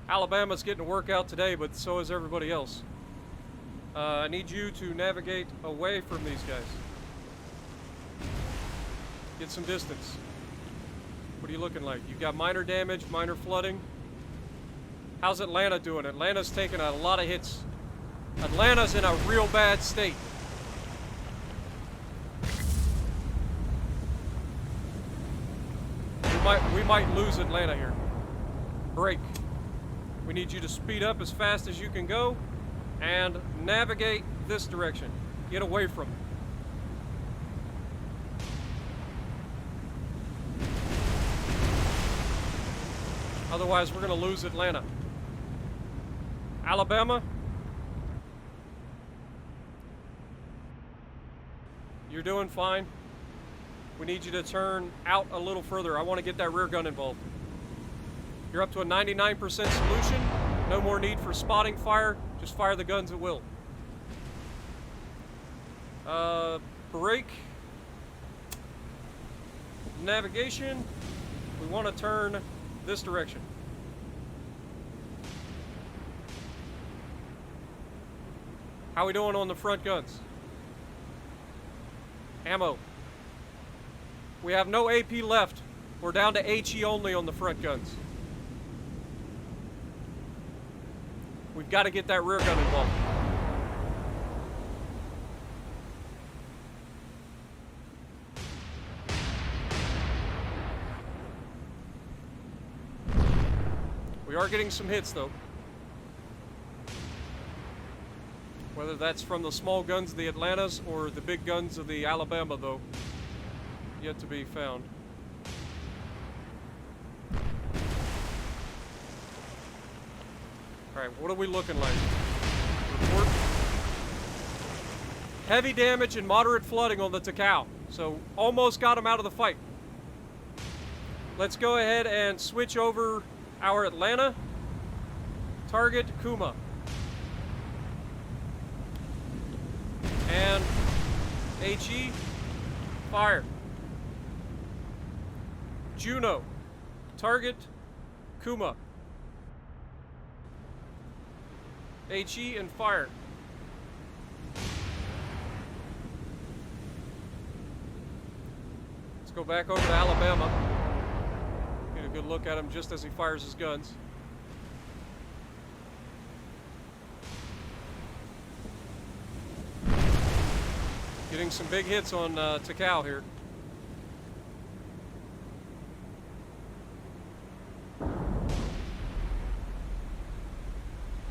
A: Alabama's getting a workout today, but so is everybody else. I need you to navigate away from these guys. Get some distance. What are you looking like? You've got minor damage, minor flooding. How's Atlanta doing? Atlanta's taking a lot of hits. Atlanta's in a real bad state. We might lose Atlanta here. Break. We need you to speed up as fast as you can go and navigate this direction. Get away from it. Otherwise, we're going to lose Atlanta. Alabama. You're doing fine. We need you to turn out a little further. I want to get that rear gun involved. You're up to a 99% solution. No more need for spotting fire. Just fire the guns at will. Brake. Navigation. We want to turn this direction. How we doing on the front guns? Ammo. We have no AP left. We're down to HE only on the front guns. We've got to get that rear gun involved. We are getting some hits, though. Whether that's from the small guns of the Atlantas or the big guns of the Alabama, though, yet to be found. Alright, what are we looking like? Report. Heavy damage and moderate flooding on the Takao. So, almost got him out of the fight. Let's go ahead and switch over our Atlanta. Target Kuma. And HE, fire. Juneau, target Kuma. HE and fire. Let's go back over to Alabama. Get a good look at him just as he fires his guns. Getting some big hits on Takao here.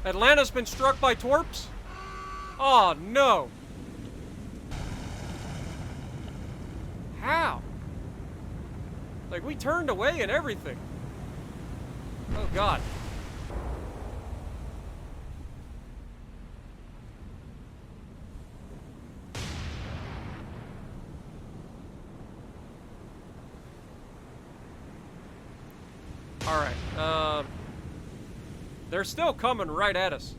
A: Atlanta's been struck by torps? Oh no. How? Like, we turned away and everything. Oh God. Alright, they're still coming right at us.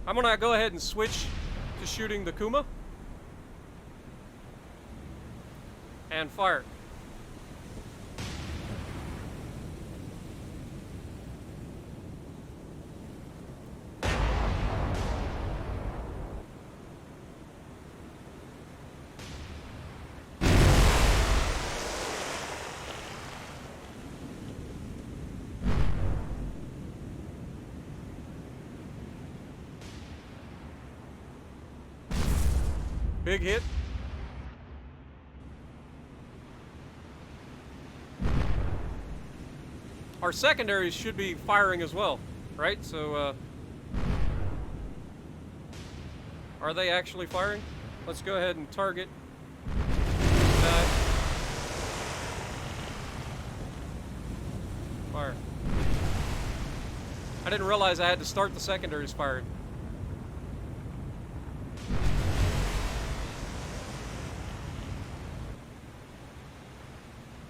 A: I'm gonna go ahead and switch to shooting the Kuma. And fire. Big hit. Our secondaries should be firing as well, right? So, are they actually firing? Let's go ahead and target. Fire. I didn't realize I had to start the secondaries firing.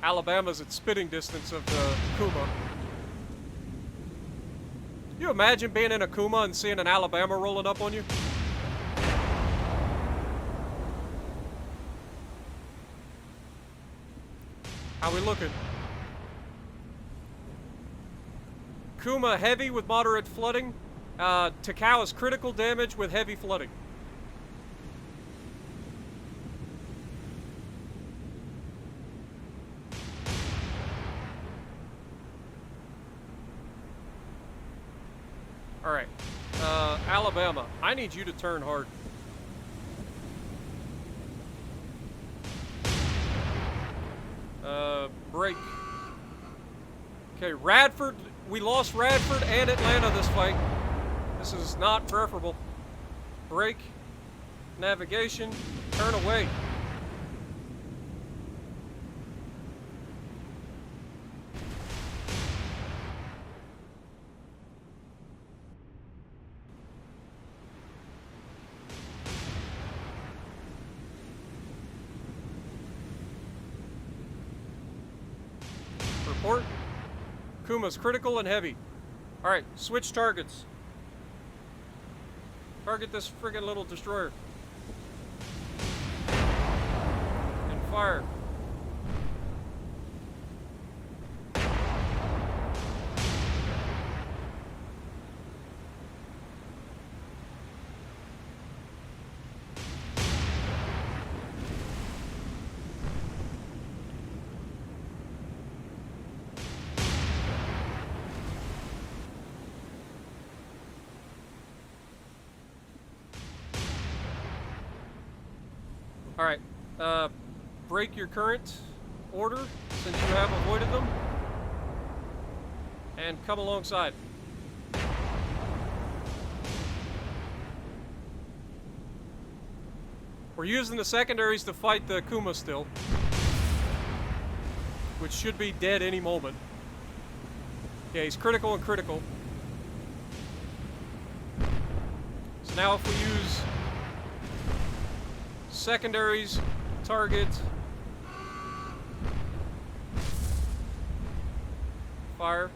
A: Alabama's at spitting distance of the Kuma. You imagine being in a Kuma and seeing an Alabama rolling up on you? How we looking? Kuma heavy with moderate flooding. Takao is critical damage with heavy flooding. Alright, Alabama, I need you to turn hard. Break. Okay, Radford, we lost Radford and Atlanta this fight. This is not preferable. Break. Navigation. Turn away. Kuma's critical and heavy. Alright, switch targets. Target this friggin' little destroyer. And fire. Alright, break your current order since you have avoided them. And come alongside. We're using the secondaries to fight the Kuma still, which should be dead any moment. Yeah, he's critical and critical. So now if we use secondaries, target, fire,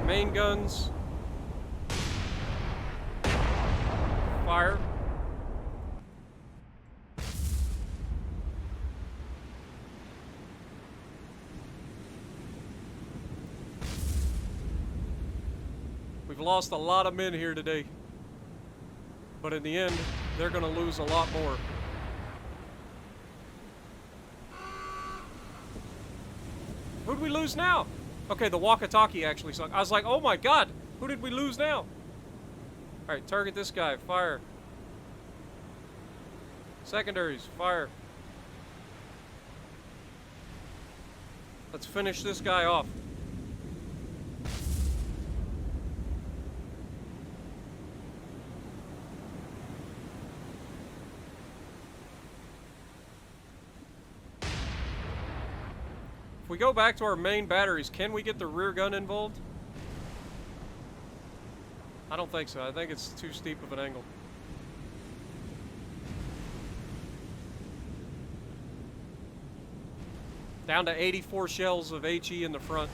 A: main guns, fire, we've lost a lot of men here today, but in the end, they're going to lose a lot more. Who'd we lose now? Okay, the walkie-talkie actually sunk. I was like, oh my god, who did we lose now? Alright, target this guy, fire. Secondaries, fire. Let's finish this guy off. If we go back to our main batteries, can we get the rear gun involved? I don't think so. I think it's too steep of an angle. Down to 84 shells of HE in the front.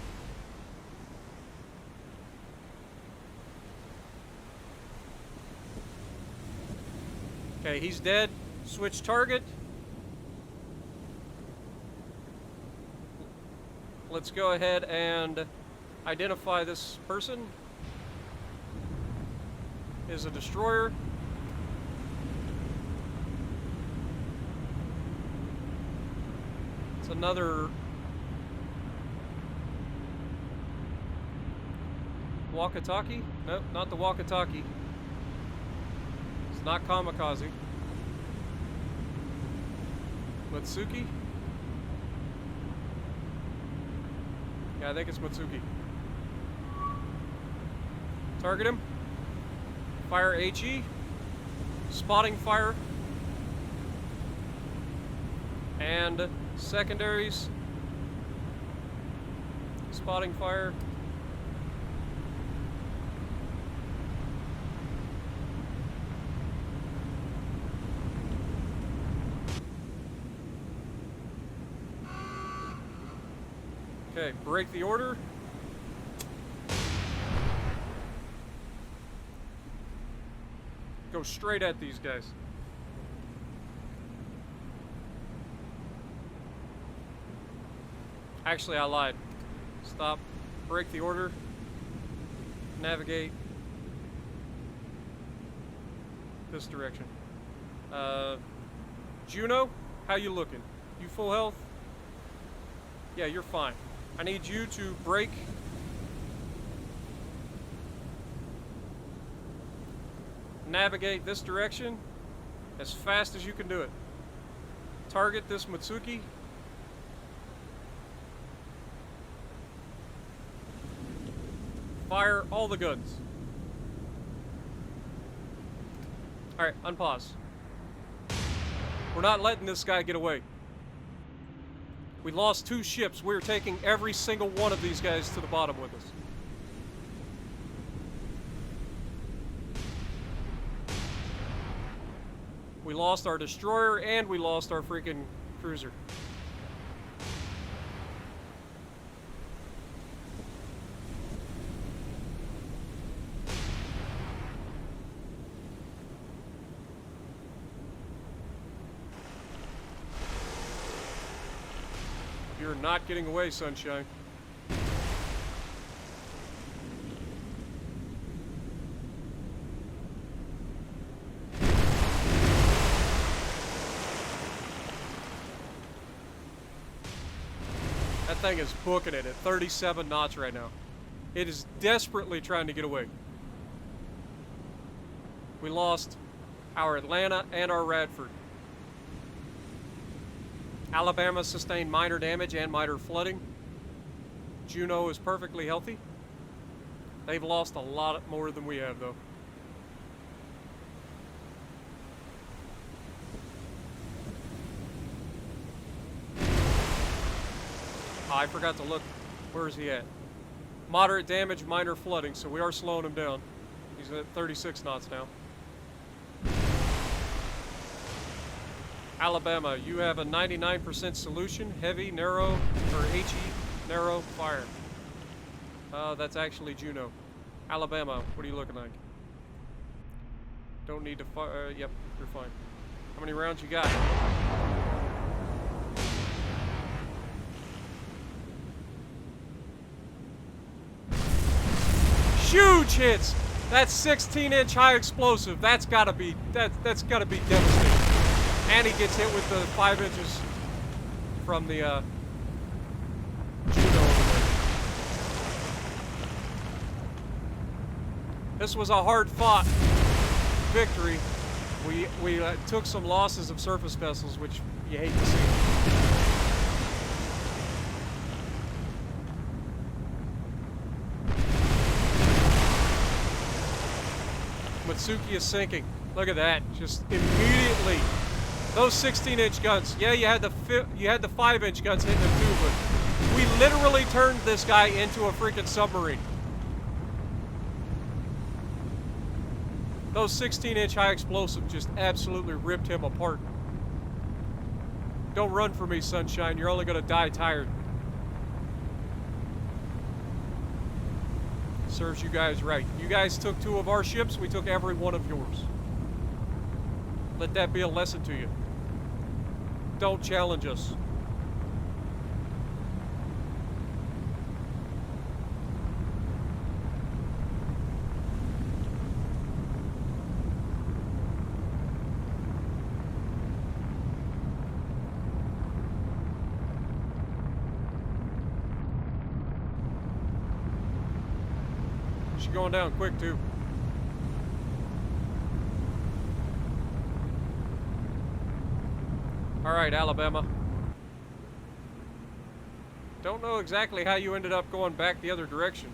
A: Okay, he's dead. Switch target. Let's go ahead and identify this person. Is a destroyer. It's another walkie-talkie? Nope, not the walkie-talkie. It's not kamikaze. Matsuki? Yeah, I think it's Matsuki. Target him. Fire HE. Spotting fire. And secondaries. Spotting fire. Okay, break the order. Go straight at these guys. Actually, I lied. Stop. Break the order. Navigate this direction. Juneau, how you looking? You full health? Yeah, you're fine. I need you to break. Navigate this direction as fast as you can do it. Target this Matsuki. Fire all the guns. Alright, unpause. We're not letting this guy get away. We lost 2 ships. We're taking every single one of these guys to the bottom with us. We lost our destroyer and we lost our freaking cruiser. You're not getting away, Sunshine. That thing is booking it at 37 knots right now. It is desperately trying to get away. We lost our Atlanta and our Radford. Alabama sustained minor damage and minor flooding. Juneau is perfectly healthy. They've lost a lot more than we have, though. Oh, I forgot to look. Where is he at? Moderate damage, minor flooding, so we are slowing him down. He's at 36 knots now. Alabama, you have a 99% solution, heavy, narrow, or HE, narrow, fire. That's actually Juneau. Alabama, what are you looking like? Don't need to fire, yep, you're fine. How many rounds you got? Huge hits! That's 16-inch high explosive. That's gotta be devastating. And he gets hit with the 5 inches from the Juneau over there. This was a hard-fought victory. We took some losses of surface vessels, which you hate to see. Matsuki is sinking. Look at that! Just immediately. Those 16-inch guns. Yeah, you had the 5-inch guns hitting them too, but we literally turned this guy into a freaking submarine. Those 16-inch high explosive just absolutely ripped him apart. Don't run for me, Sunshine. You're only gonna die tired. Serves you guys right. You guys took 2 of our ships. We took every one of yours. Let that be a lesson to you. Don't challenge us. She's going down quick too. All right, Alabama. Don't know exactly how you ended up going back the other direction.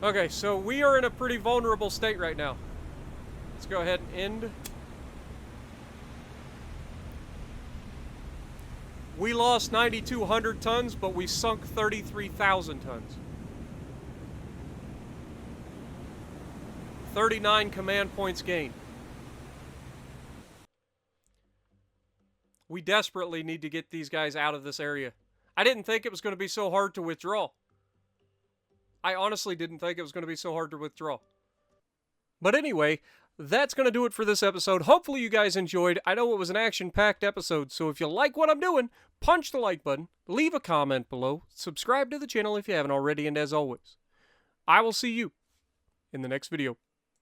A: Okay, so we are in a pretty vulnerable state right now. Let's go ahead and end. We lost 9,200 tons, but we sunk 33,000 tons. 39 command points gained. We desperately need to get these guys out of this area. I didn't think it was going to be so hard to withdraw. I honestly didn't think it was going to be so hard to withdraw. But anyway, that's going to do it for this episode. Hopefully you guys enjoyed. I know it was an action-packed episode, so if you like what I'm doing, punch the like button, leave a comment below, subscribe to the channel if you haven't already, and as always, I will see you in the next video.